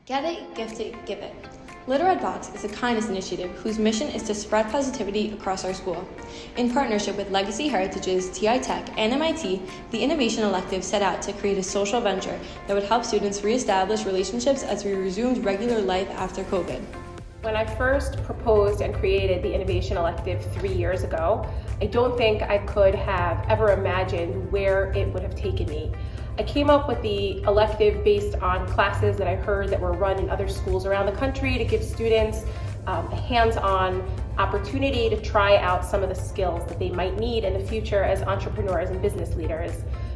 Get it, gift it, give it. Little Red Box is a kindness initiative whose mission is to spread positivity across our school. In partnership with Legacy Heritage's TI Tech and MIT, the Innovation Elective set out to create a social venture that would help students reestablish relationships as we resumed regular life after COVID. When I first proposed and created the Innovation Elective 3 years ago, I don't think I could have ever imagined where it would have taken me. I came up with the elective based on classes that I heard that were run in other schools around the country to give students a hands-on opportunity to try out some of the skills that they might need in the future as entrepreneurs and business leaders.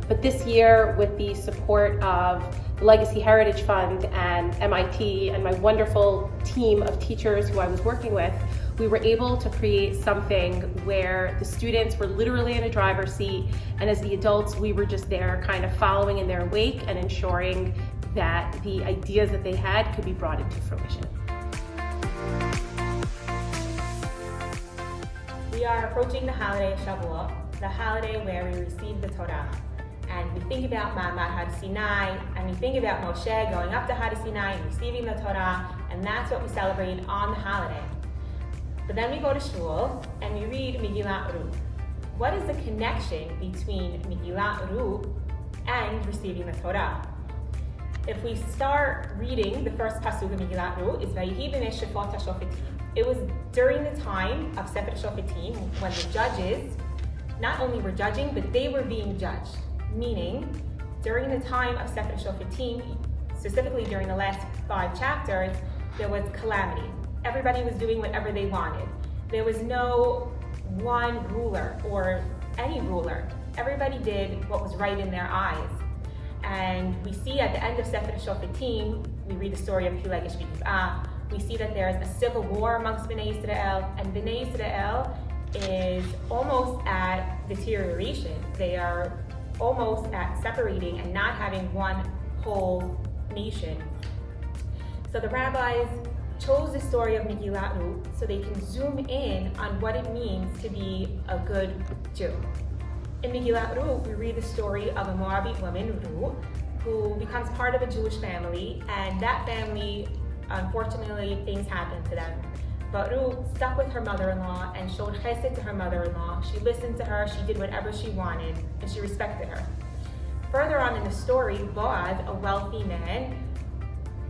But this year, with the support of the Legacy Heritage Fund and MIT and my wonderful team of teachers who I was working with, we were able to create something where the students were literally in a driver's seat, and as the adults, we were just there kind of following in their wake and ensuring that the ideas that they had could be brought into fruition. We are approaching the holiday of Shavuot, the holiday where we receive the Torah. And we think about Ma'amad Har Sinai, and we think about Moshe going up to Har Sinai and receiving the Torah, and that's what we celebrate on the holiday. But then we go to shul and we read Megillat Ruth. What is the connection between Megillat Ruth and receiving the Torah? If we start reading the first pasuk of Megillat Ruth, is Vayihi b'nei shefot hashofetim. It was during the time of Sefer Shofetim when the judges not only were judging, but they were being judged. Meaning, during the time of Sefer Shofetim, specifically during the last 5 chapters, there was calamity. Everybody was doing whatever they wanted. There was no one ruler or any ruler. Everybody did what was right in their eyes. And we see at the end of Sefer Shofetim, we read the story of Pilegesh v'Giv'ah. We see that there is a civil war amongst Bnei Israel, and Bnei Israel is almost at deterioration. They are almost at separating and not having one whole nation. So the rabbis chose the story of Megillat Ruth so they can zoom in on what it means to be a good Jew. In Megillat Ruth, we read the story of a Moabite woman, Ruth, who becomes part of a Jewish family, and that family, unfortunately, things happen to them. But Ruth stuck with her mother-in-law and showed chesed to her mother-in-law. She listened to her, she did whatever she wanted, and she respected her. Further on in the story, Boaz, a wealthy man,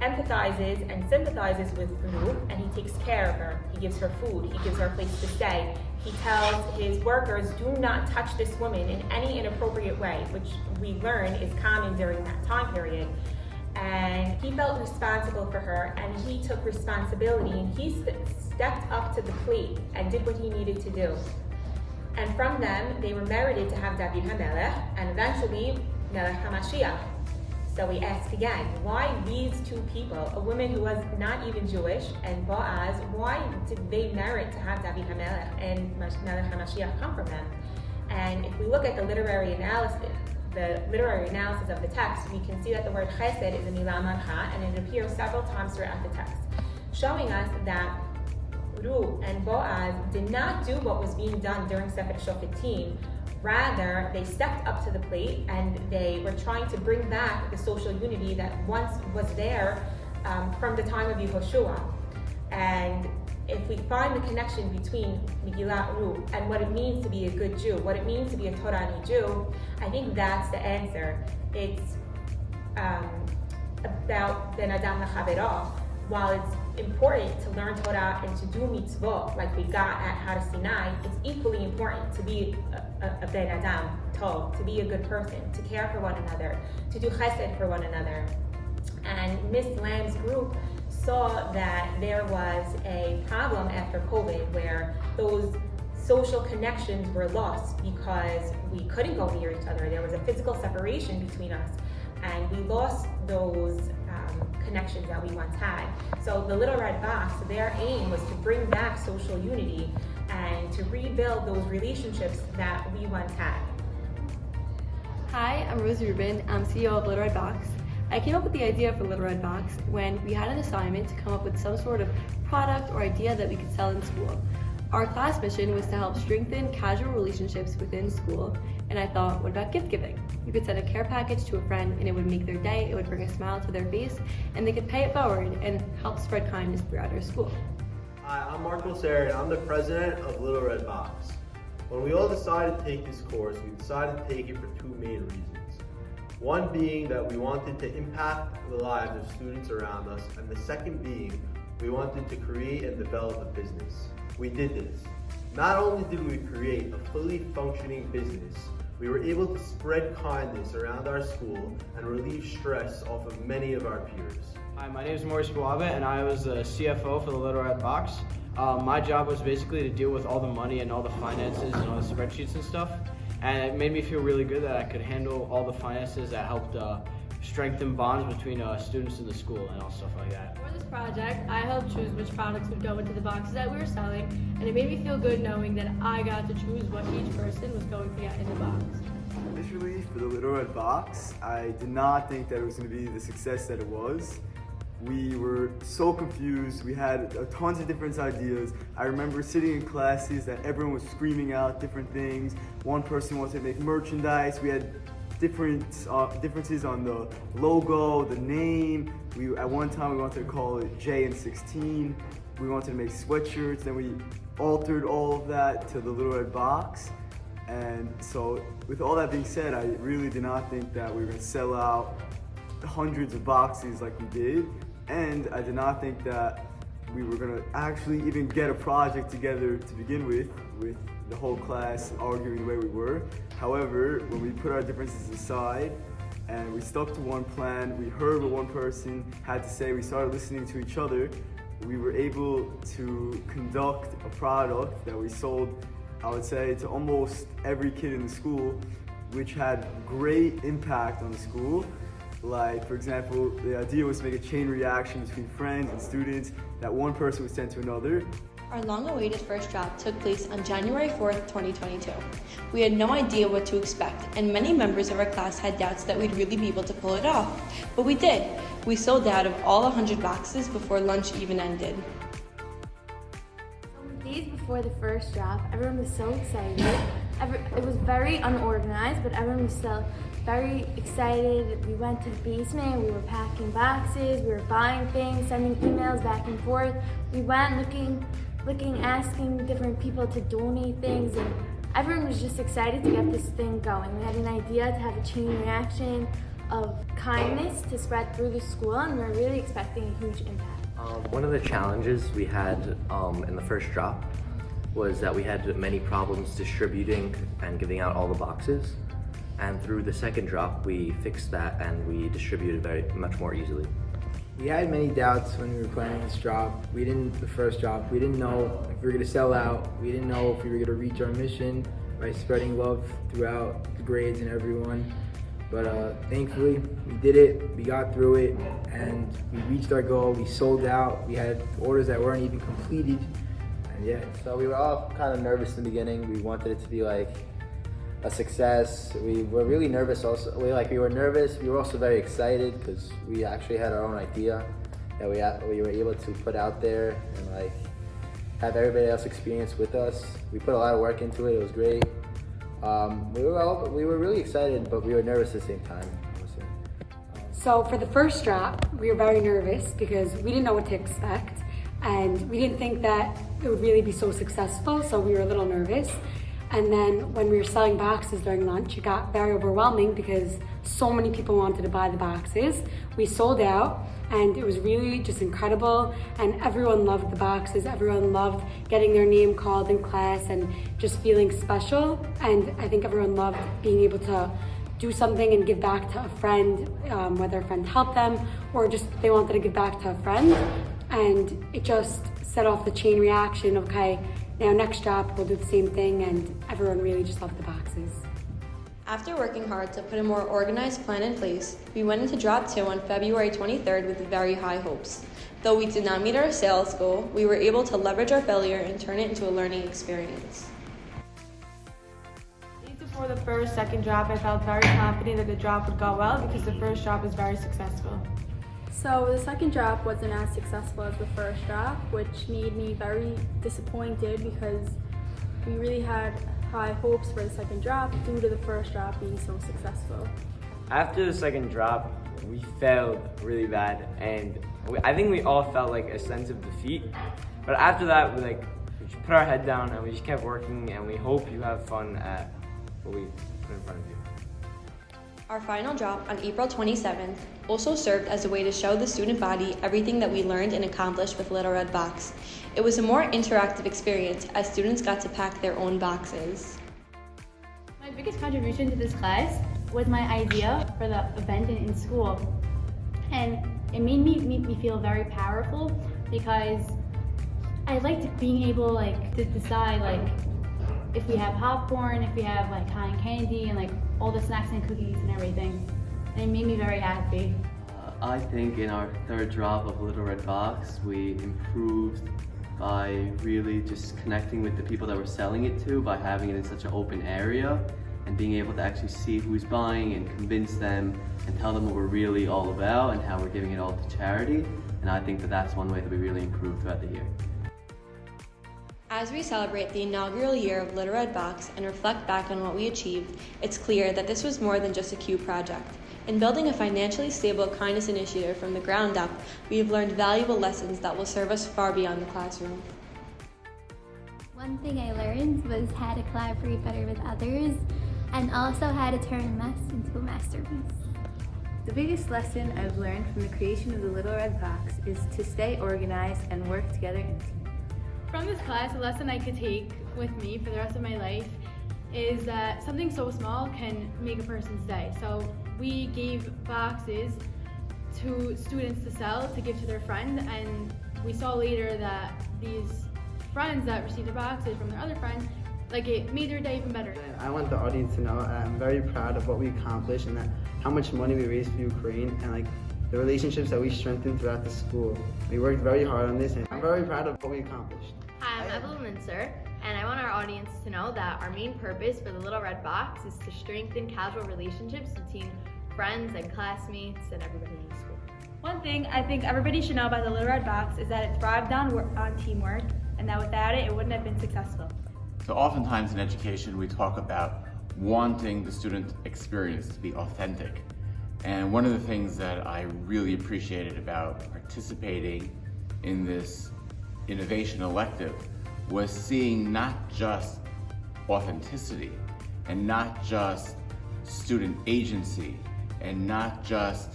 empathizes and sympathizes with Ruth, and he takes care of her. He gives her food, he gives her a place to stay. He tells his workers, do not touch this woman in any inappropriate way, which we learn is common during that time period. And he felt responsible for her, and he took responsibility, and he stepped up to the plate and did what he needed to do. And from them, they were merited to have David HaMelech, and eventually Melech HaMashiach. So we ask again, why these two people, a woman who was not even Jewish and Boaz, why did they merit to have David HaMelech and Melech HaMashiach come from them? And if we look at the literary analysis of the text, we can see that the word chesed is a milah mancha, and it appears several times throughout the text, showing us that Ruth and Boaz did not do what was being done during Sefer Shofetim. Rather, they stepped up to the plate and they were trying to bring back the social unity that once was there from the time of Yehoshua. And if we find the connection between Megillat Ruth and what it means to be a good Jew, what it means to be a Torani Jew, I think that's the answer. It's about Ben Adam L'Chavero. While it's important to learn Torah and to do mitzvot like we got at Har Sinai, it's equally important to be a Ben Adam Tov, to be a good person, to care for one another, to do chesed for one another. And Miss Lamb's group saw that there was a problem after COVID where those social connections were lost because we couldn't go near each other. There was a physical separation between us, and we lost those connections that we once had. So the Little Red Box, their aim was to bring back social unity and to rebuild those relationships that we once had. Hi, I'm Rose Rubin. I'm CEO of Little Red Box. I came up with the idea for Little Red Box when we had an assignment to come up with some sort of product or idea that we could sell in school. Our class mission was to help strengthen casual relationships within school, and I thought, what about gift giving? You could send a care package to a friend and it would make their day, it would bring a smile to their face, and they could pay it forward and help spread kindness throughout our school. Hi, I'm Marco Sarah and I'm the president of Little Red Box. When we all decided to take this course, we decided to take it for two main reasons. One being that we wanted to impact the lives of students around us, and the second being we wanted to create and develop a business. We did this. Not only did we create a fully functioning business, we were able to spread kindness around our school and relieve stress off of many of our peers. Hi, my name is Maurice Buabe and I was the CFO for the Little Red Box. My job was basically to deal with all the money and all the finances and all the spreadsheets and stuff. And it made me feel really good that I could handle all the finances that helped strengthen bonds between students in the school and all stuff like that. For this project, I helped choose which products would go into the boxes that we were selling, and it made me feel good knowing that I got to choose what each person was going to get in the box. Initially, for the Little Red Box, I did not think that it was going to be the success that it was. We were so confused. We had tons of different ideas. I remember sitting in classes that everyone was screaming out different things. One person wanted to make merchandise. We had differences on the logo, the name. At one time we wanted to call it J and 16. We wanted to make sweatshirts. Then we altered all of that to the Little Red Box. And so with all that being said, I really did not think that we were going to sell out hundreds of boxes like we did. And I did not think that we were gonna actually even get a project together to begin with the whole class arguing the way we were. However, when we put our differences aside and we stuck to one plan, we heard what one person had to say, we started listening to each other, we were able to conduct a product that we sold, I would say, to almost every kid in the school, which had great impact on the school. Like, for example, the idea was to make a chain reaction between friends and students, that one person would send to another. Our long-awaited first drop took place on January 4th, 2022. We had no idea what to expect, and many members of our class had doubts that we'd really be able to pull it off. But we did. We sold out of all 100 boxes before lunch even ended. Days before the first drop, everyone was so excited. It was very unorganized, but everyone was still very excited. We went to the basement, we were packing boxes, we were buying things, sending emails back and forth. We went looking, asking different people to donate things, and everyone was just excited to get this thing going. We had an idea to have a chain reaction of kindness to spread through the school, and we were really expecting a huge impact. One of the challenges we had in the first drop was that we had many problems distributing and giving out all the boxes. And through the second drop, we fixed that and we distributed much more easily. We had many doubts when we were planning this drop. The first drop, we didn't know if we were gonna sell out. We didn't know if we were gonna reach our mission by spreading love throughout the grades and everyone. But thankfully, we did it, we got through it, and we reached our goal. We sold out. We had orders that weren't even completed, and yeah. So we were all kind of nervous in the beginning. We wanted it to be like a success. We were really nervous also. We were nervous, we were also very excited because we actually had our own idea that we were able to put out there and like have everybody else experience with us. We put a lot of work into it, it was great. We were really excited, but we were nervous at the same time, honestly. So for the first drop, we were very nervous because we didn't know what to expect, and we didn't think that it would really be so successful, so we were a little nervous. And then when we were selling boxes during lunch, it got very overwhelming because so many people wanted to buy the boxes. We sold out, and it was really just incredible, and everyone loved the boxes. Everyone loved getting their name called in class and just feeling special. And I think everyone loved being able to do something and give back to a friend, whether a friend helped them or just they wanted to give back to a friend. And it just set off the chain reaction of, okay, now next drop we'll do the same thing, and everyone really just loved the boxes. After working hard to put a more organized plan in place, we went into drop 2 on February 23rd with very high hopes. Though we did not meet our sales goal, we were able to leverage our failure and turn it into a learning experience. Days before the second drop, I felt very confident that the drop would go well because the first drop was very successful. So the second drop wasn't as successful as the first drop, which made me very disappointed because we really had high hopes for the second drop due to the first drop being so successful. After the second drop, we failed really bad, and I think we all felt like a sense of defeat. But after that, we just put our head down and we just kept working, and we hope you have fun at what we put in front of you. Our final drop on April 27th also served as a way to show the student body everything that we learned and accomplished with Little Red Box. It was a more interactive experience as students got to pack their own boxes. My biggest contribution to this class was my idea for the event in school. And it made me feel very powerful because I liked being able to decide if we have popcorn, if we have cotton candy, and all the snacks and cookies and everything. And it made me very happy. I think in our third drop of Little Red Box, we improved by really just connecting with the people that we're selling it to by having it in such an open area and being able to actually see who's buying and convince them and tell them what we're really all about and how we're giving it all to charity. And I think that that's one way that we really improved throughout the year. As we celebrate the inaugural year of Little Red Box and reflect back on what we achieved, it's clear that this was more than just a cute project. In building a financially stable kindness initiative from the ground up, we have learned valuable lessons that will serve us far beyond the classroom. One thing I learned was how to collaborate better with others and also how to turn a mess into a masterpiece. The biggest lesson I've learned from the creation of the Little Red Box is to stay organized and work together in teams. From this class, a lesson I could take with me for the rest of my life is that something so small can make a person's day. So we gave boxes to students to sell, to give to their friends, and we saw later that these friends that received their boxes from their other friends, it made their day even better. I want the audience to know I'm very proud of what we accomplished and that how much money we raised for Ukraine and the relationships that we strengthened throughout the school. We worked very hard on this and I'm very proud of what we accomplished. Hi, I'm Evelyn Mincer, and I want our audience to know that our main purpose for the Little Red Box is to strengthen casual relationships between friends and classmates and everybody in school. One thing I think everybody should know about the Little Red Box is that it thrived on teamwork, and that without it wouldn't have been successful. So oftentimes in education, we talk about wanting the student experience to be authentic. And one of the things that I really appreciated about participating in this innovation elective was seeing not just authenticity and not just student agency and not just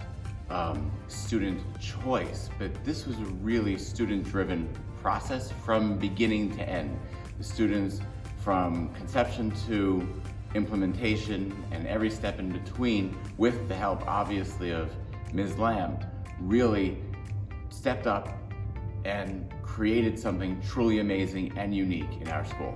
student choice, but this was a really student-driven process from beginning to end. The students, from conception to implementation and every step in between, with the help obviously of Ms. Lamb, really stepped up and created something truly amazing and unique in our school.